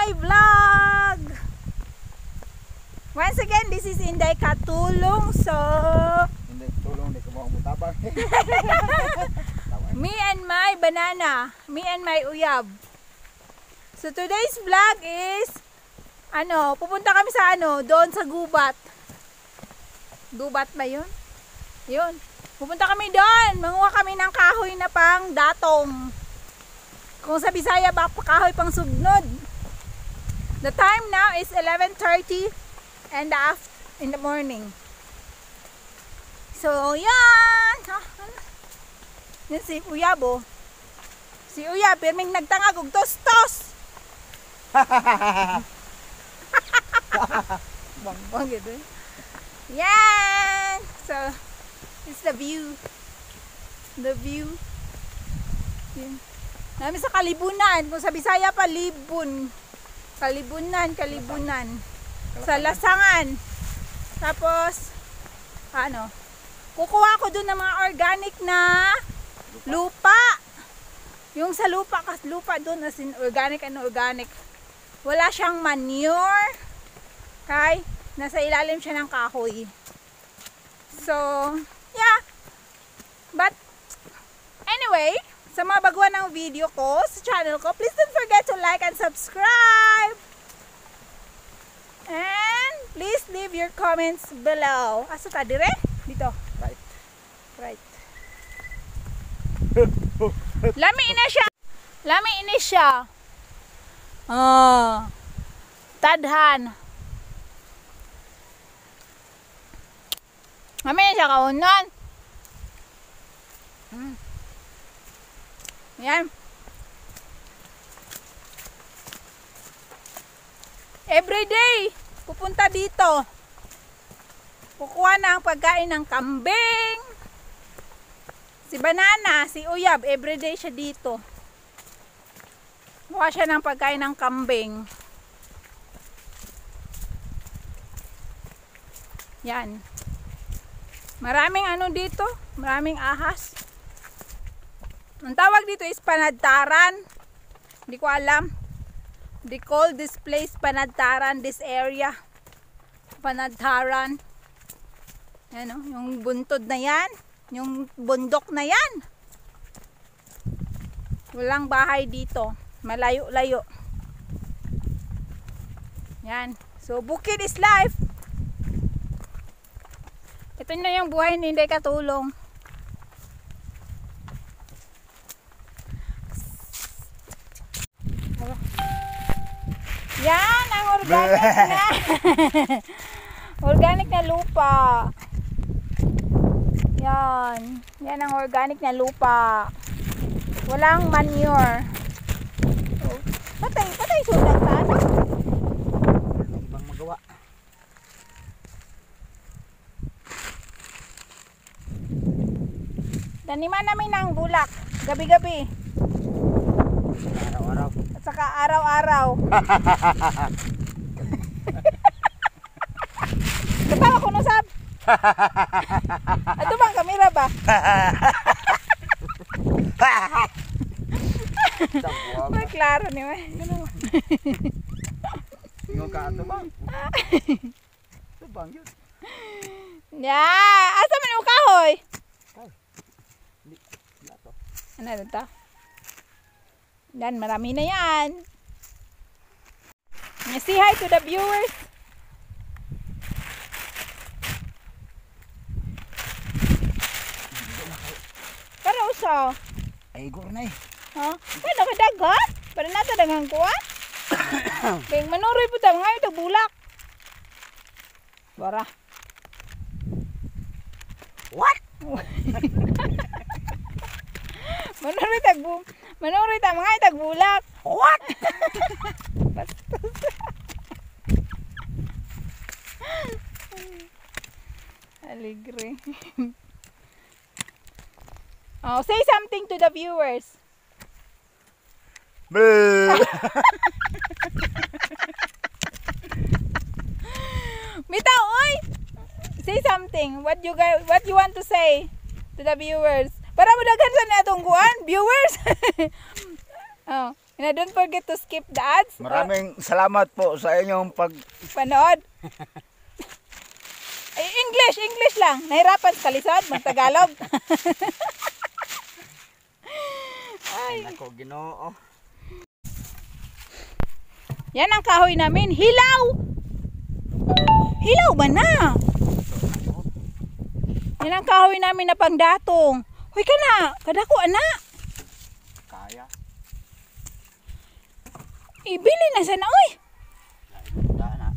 my vlog! Once again, this is Inday Katulong. So, Inday Katulong, hindi ko mamutabang. me and my banana, me and my uyab. So today's vlog is, pupunta kami sa doon sa gubat. Gubat ba yun? Yun. Pupunta kami doon. Manguha kami ng kahoy na pang datong. Kung sa Bisaya ba, kahoy pang sugnod. The time now is 11:30 and in the morning. So, yan. Yan si Uyab, oh. Si Uyab, pirming nagtangag og tos-tos. Bang gitu. Yan. So, it's the view. The view. Yan. Namin sa Kalibunan. Kung sa Bisaya pa, Libun. Kalibunan. Sa Lasangan. Tapos, kukuha ko dun ng mga organic na lupa. Yung sa lupa dun, as in organic. Wala siyang manure. Okay? Nasa ilalim siya ng kahoy. So, yeah. But, anyway, sa mga baguhan ng video ko, sa channel ko, please don't forget to like and subscribe. And, please leave your comments below. Asa ta, dire? Dito. Right. Lami ini siya. Tadhan. Lami ini siya kaunon. Yan. Everyday pupunta dito. Kukuha ng pagkain ng kambing. Si Banana, si Uyab, everyday siya dito. Kuha siya ng pagkain ng kambing. Yan. Maraming dito, maraming ahas. Ang tawag dito is panadtaran. Hindi ko alam. They call this place panadtaran, this area. Panadtaran. Yan, yung buntod na yan. Yung bundok na yan. Walang bahay dito. Malayo-layo. Yan. So, bukid is life. Ito na yung buhay ni Inday Katulong. Yan ang organic na organic na lupa. Yan ang organic na lupa. Walang manure. Patay sudag ta Ibang magawa. Taniman namin ng bulak gabi-gabi. Araw-araw. At saka araw-araw. Katawa ko no sab. Ato bang kamera ba? May klaro ni mo. Tingog ka ato bang? Ito bang yun? Yeah, asa man yung kahoy? Ano ito? Yan, marami na yan. Say hi to the viewers. Pero uso. Ay, igor na eh. Ha? Ay, nakadagat. Para nata dagang kuha. Kaya manuroy po tayo ngayon ito bulak. Bara. What? Manuroy ta mga itagbulak. What? Bastos. Aligre. Oh, say something to the viewers. Bitaw, oy. Say something. What you want to say to the viewers? Para mo daghan sa natong kuan, viewers. Oh, And don't forget to skip the ads. Maraming salamat po sa inyong Panood. Ay, English lang. Nahirapan sa kalisod, mag-Tagalog. Ay, nako Ginoo. Yan ang kahoy namin. Hilaw! Hilaw ba na? Yan ang kahoy namin na pangdatong. Hoy ka na, kadako ana. Kaya. Ibili na sana, oy. Na.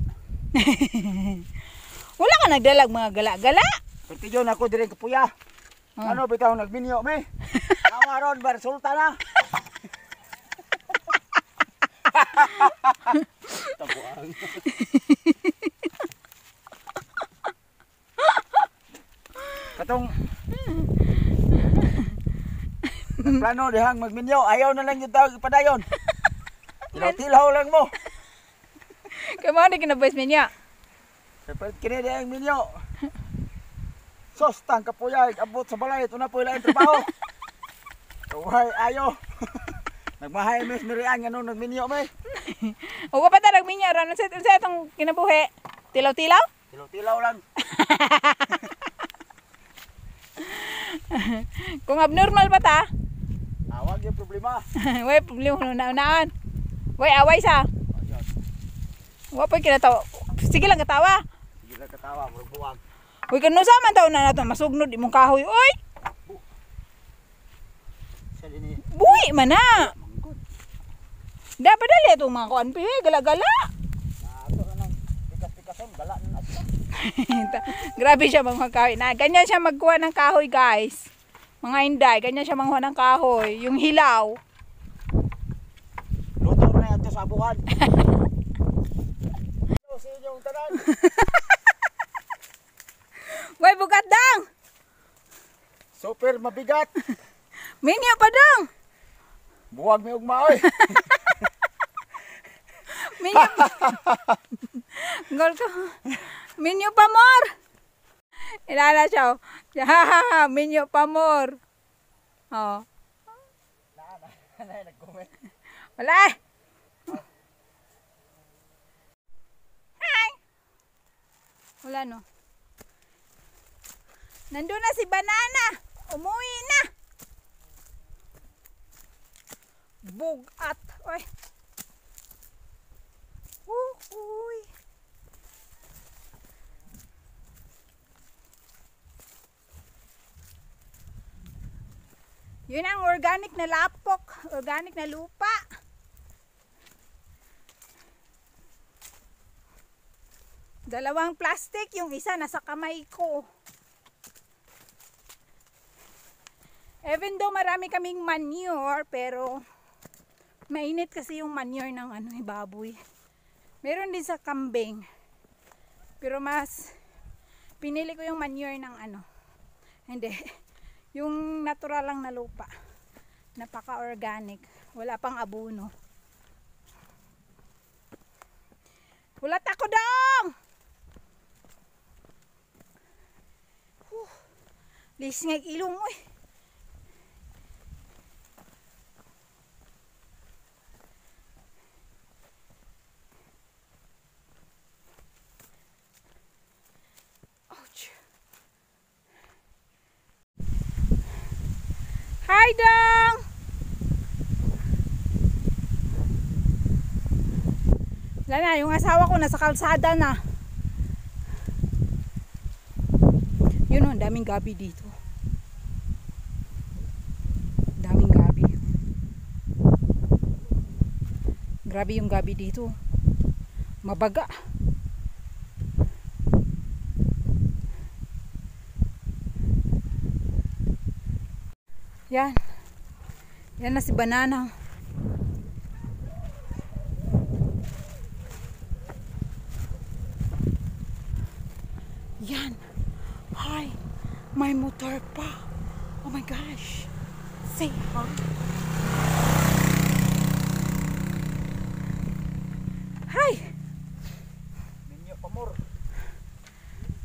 Wala ka nagdalag mga gala-gala. Pertiyon ako dire kapuya. Ano bitaw nagminyo me? Awaron bar sultana. Tabuang. Katong plano dihang magminyo, ayaw na lang yung tawag ipadayon. Tilaw-tilaw lang mo. Kaya mo na kinaboys niya. Dapat kini dihang minyo. Sos tang kapuya, abot sa balay, ito na po ilang trabaho. Uhay, ayo. Nagmahay mes mirian nga nung nagminyo me. O pa ta nagminya ron sa itong kinabuhi. Tilaw-tilaw? Tilaw-tilaw lang. Kung abnormal pa ta, Awag yung problema. way problema na-unaan. Way away sa. Wa pa kinatawa. Sige lang katawa. Sige lang katawa, murag buwag. Uy, kano sa man taon na nato masugnod imong kahoy. Uy, Sa dini. buhi man na. Manggod. Dapat dali itong mga kuan pi, gala-gala. Ato na nang pikas-pikason, gala na ato. Grabe siya mga kahoy. Na, ganyan siya magkuha ng kahoy, guys. Mga inday, ganyan siya magkuha ng kahoy. Yung hilaw. Luto na yan sa abuhan. Ito sa inyong tanan. Way, bugat dang! Super mabigat. Minyo pa dang! Buwag may ugmaoy. Minyo pa. Gol ko. Minyo pa more! Ilala siya. Ha, minyo pa more. Oh. Nag-comment. Wala eh. Hi! Wala no. Nandun na si Banana. Umuwi na. Bugat. Oy. Uy. Yun ang organic na lapok. Organic na lupa. Dalawang plastic. Yung isa nasa kamay ko. Even though marami kaming manure, pero mainit kasi yung manure ng baboy. Meron din sa kambing. Pero mas pinili ko yung manure ng hindi. Yung natural lang na lupa. Napaka-organic. Wala pang abono. Hulat ako dong! Lis nga ilong mo eh. Hi dong! Wala na, yung asawa ko nasa kalsada na. Yun o, daming gabi dito. Daming gabi. Grabe yung gabi dito. Mabaga. Yan. Yan na si Banana. Yan. Hi. May motor pa. Oh my gosh. Say hi. Hi. Minyo pamor.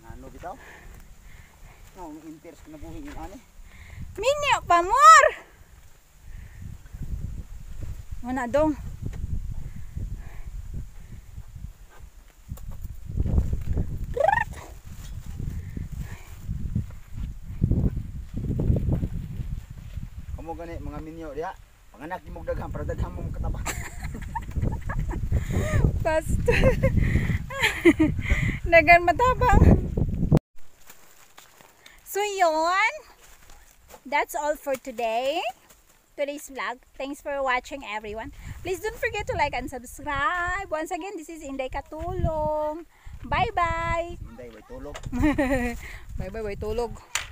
Ano bitaw? No, interest na buhi yung ani. Minyo pa more. Muna dong. Kamo gani mga minyo diha. Panganak di mo daghang para daghang mo kataba. Basta. Dagan matabang. So yun. That's all for today. Today's vlog. Thanks for watching, everyone. Please don't forget to like and subscribe. Once again, this is Inday Katulong. Bye-bye. Inday way tulog. Bye-bye, tulog.